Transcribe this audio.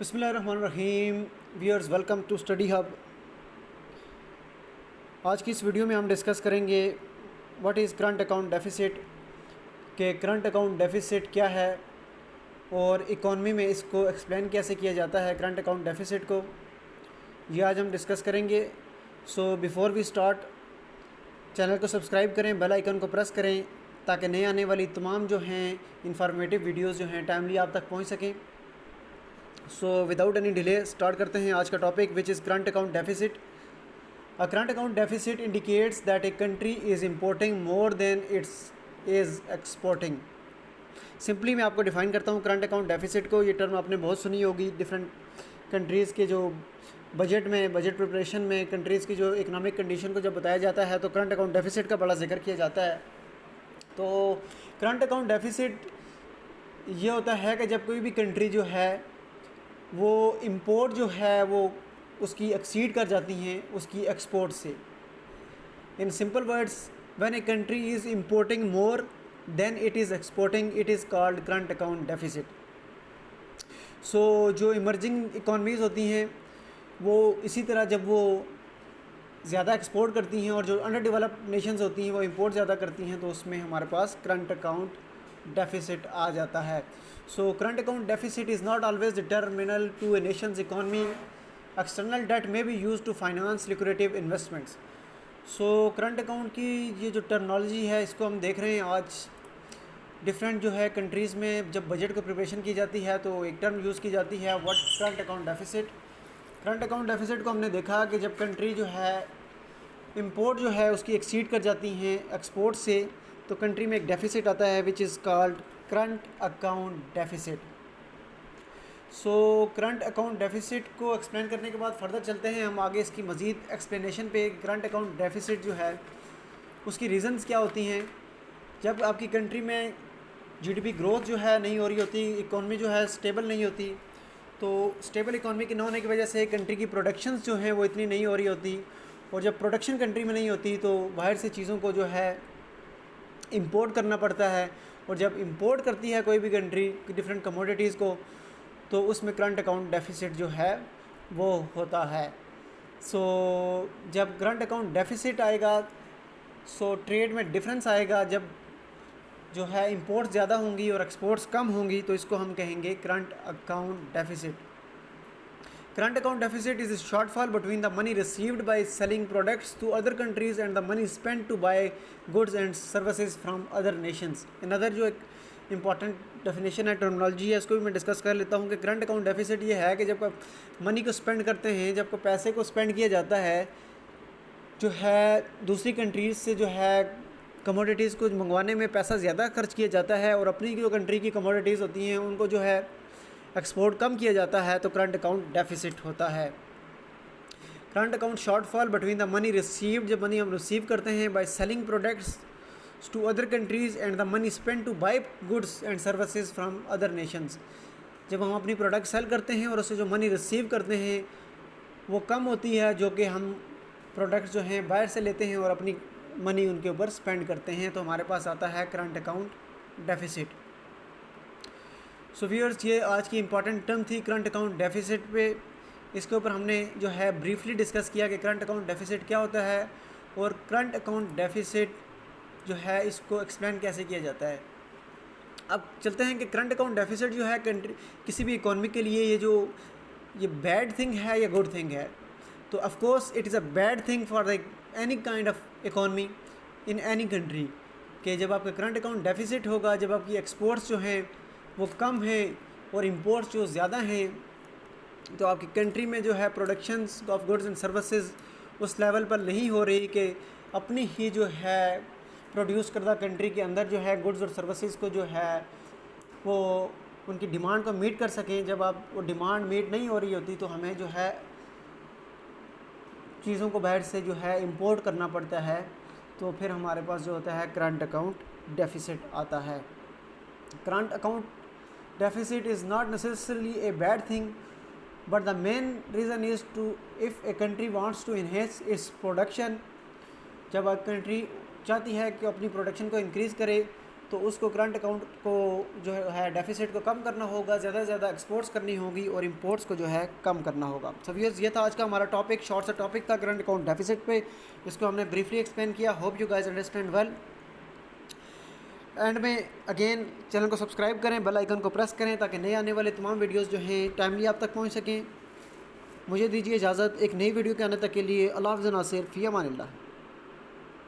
बिस्मिल्लाहिर्रहमानिर्रहीम। Viewers, welcome to study hub. आज की इस वीडियो में हम डिस्कस करेंगे what is current account deficit, के करंट अकाउंट डेफिसिट क्या है और इकॉनमी में इसको एक्सप्लेन कैसे किया जाता है करंट अकाउंट डेफिसिट को, ये आज हम डिस्कस करेंगे। सो बिफ़ोर वी स्टार्ट, चैनल को सब्सक्राइब करें, बेल आइकन को प्रेस करें ताकि नए आने वाली तमाम जो हैं इंफॉर्मेटिव वीडियोज़ जो हैं टाइमली आप तक पहुँच सकें। So without any delay start करते हैं आज का topic, which is current account deficit. A current account deficit indicates that A country is importing more than it's is exporting. Simply मैं आपको डिफ़ाइन करता हूँ करंट अकाउंट डेफिसिट को। ये टर्म आपने बहुत सुनी होगी डिफरेंट कंट्रीज़ के जो बजट में, बजट प्रिपरेशन में कंट्रीज़ की जो इकोनॉमिक कंडीशन को जब बताया जाता है तो करंट अकाउंट डेफिसिट का बड़ा जिक्र किया जाता है। तो करंट अकाउंट डेफिसिट ये होता है कि जब कोई भी कंट्री जो है वो इंपोर्ट जो है वो उसकी एक्सीड कर जाती हैं उसकी एक्सपोर्ट से। In simple words, when a country is importing more than it is exporting, it is called current account deficit. So जो इमर्जिंग इकॉनमीज़ होती हैं वो इसी तरह जब वो ज़्यादा एक्सपोर्ट करती हैं और जो अंडर डेवलप्ड नेशंस होती हैं वो इंपोर्ट ज़्यादा करती हैं, तो उसमें हमारे पास करंट अकाउंट डेफिसिट आ जाता है। So current account deficit is not always detrimental to a nation's economy. External debt में be use to finance liquidative investments. So current account की ये जो टर्मिनोलॉजी है इसको हम देख रहे हैं आज डिफरेंट जो है कंट्रीज़ में। जब बजट को प्रिपरेशन की जाती है तो एक टर्म यूज़ की जाती है what current account deficit. Current account deficit को हमने देखा कि जब कंट्री जो है इंपोर्ट जो है उसकी एक्सीड कर जाती हैं एक्सपोर्ट से, तो कंट्री में एक डेफिसिट आता है which is called current account deficit. So current account deficit को एक्सप्लेन करने के बाद फर्दर चलते हैं हम आगे इसकी मज़ीद एक्सप्लेनेशन पे। करंट अकाउंट डेफिसिट जो है उसकी रीज़न्स क्या होती हैं। जब आपकी कंट्री में जीडीपी ग्रोथ जो है नहीं हो रही होती, इकॉनमी जो है स्टेबल नहीं होती, तो स्टेबल इकॉनमी के न होने की वजह से कंट्री की प्रोडक्शंस जो हैं वो इतनी नहीं हो रही होती, और जब प्रोडक्शन कंट्री में नहीं होती तो बाहर से चीज़ों को जो है इंपोर्ट करना पड़ता है, और जब इंपोर्ट करती है कोई भी कंट्री डिफरेंट कमोडिटीज़ को तो उसमें करंट अकाउंट डेफिसिट जो है वो होता है। सो जब करंट अकाउंट डेफिसिट आएगा सो ट्रेड में डिफरेंस आएगा। जब जो है इंपोर्ट्स ज़्यादा होंगी और एक्सपोर्ट्स कम होंगी तो इसको हम कहेंगे current account deficit. Current account deficit is a shortfall between the money received by selling products to other countries and the money spent to buy goods and services from other nations. Another जो एक important definition है, terminology है, इसको भी मैं discuss कर लेता हूँ कि करंट अकाउंट डेफिसिट ये है कि जब आप मनी को स्पेंड करते हैं, जब पैसे को स्पेंड किया जाता है जो है दूसरी कंट्रीज़ से जो है कमोडिटीज़ को मंगवाने में पैसा ज़्यादा खर्च किया जाता है, और अपनी जो कंट्री की कमोडिटीज़ होती हैं उनको जो है एक्सपोर्ट कम किया जाता है, तो करंट अकाउंट डेफिसिट होता है। Current account shortfall between the money received, जब मनी हम रिसीव करते हैं by selling products to other countries and the money spend to buy goods and services from other nations. जब हम अपनी प्रोडक्ट सेल करते हैं और उससे जो मनी रिसीव करते हैं वो कम होती है जो कि हम प्रोडक्ट्स जो हैं बाहर से लेते हैं और अपनी मनी उनके ऊपर स्पेंड करते हैं, तो हमारे पास आता है current account deficit. So viewers, ये आज की इंपॉर्टेंट टर्म थी करंट अकाउंट डेफिसिट पे। इसके ऊपर हमने जो है ब्रीफली डिस्कस किया कि करंट अकाउंट डेफिसिट क्या होता है और करंट अकाउंट डेफिसिट जो है इसको एक्सप्लेन कैसे किया जाता है। अब चलते हैं कि करंट अकाउंट डेफिसिट जो है कंट्री किसी भी इकॉनमी के लिए ये बैड थिंग है या गुड थिंग है। तो of course it is a bad thing for the any kind of economy in any country, कि जब आपका करंट अकाउंट डेफिसिट होगा, जब आपकी एक्सपोर्ट्स जो हैं वो कम है और इंपोर्ट्स जो ज़्यादा हैं, तो आपकी कंट्री में जो है productions of goods and services उस लेवल पर नहीं हो रही कि अपनी ही जो है प्रोड्यूस करदा कंट्री के अंदर जो है गुड्स और सर्विसेज को जो है वो उनकी डिमांड को मीट कर सकें। जब आप वो डिमांड मीट नहीं हो रही होती तो हमें जो है चीज़ों को बाहर से जो है इंपोर्ट करना पड़ता है, तो फिर हमारे पास जो होता है करंट अकाउंट डेफिसिट आता है। Current account deficit is not necessarily a bad thing, but the main reason is to, if a country wants to enhance its production, जब एक कंट्री चाहती है कि अपनी प्रोडक्शन को इंक्रीज़ करे तो उसको करंट अकाउंट को जो है डेफिसिट को कम करना होगा, ज़्यादा से ज़्यादा एक्सपोर्ट्स करनी होगी और इंपोर्ट्स को जो है कम करना होगा। सो व्यूअर्स, ये था आज का हमारा टॉपिक, शॉर्ट सा टॉपिक था करंट अकाउंट डेफिसिट पे, इसको हमने ब्रीफली एक्सप्लेन किया। Hope you guys understand well. And में अगेन चैनल को सब्सक्राइब करें, बेल आइकन को प्रेस करें ताकि नए आने वाले तमाम वीडियोस जो हैं टाइमली आप तक पहुंच सकें। मुझे दीजिए इजाज़त एक नई वीडियो के आने तक के लिए। अल्लाह हाफ़िज़ नासिर, फ़ी अमानिल्लाह।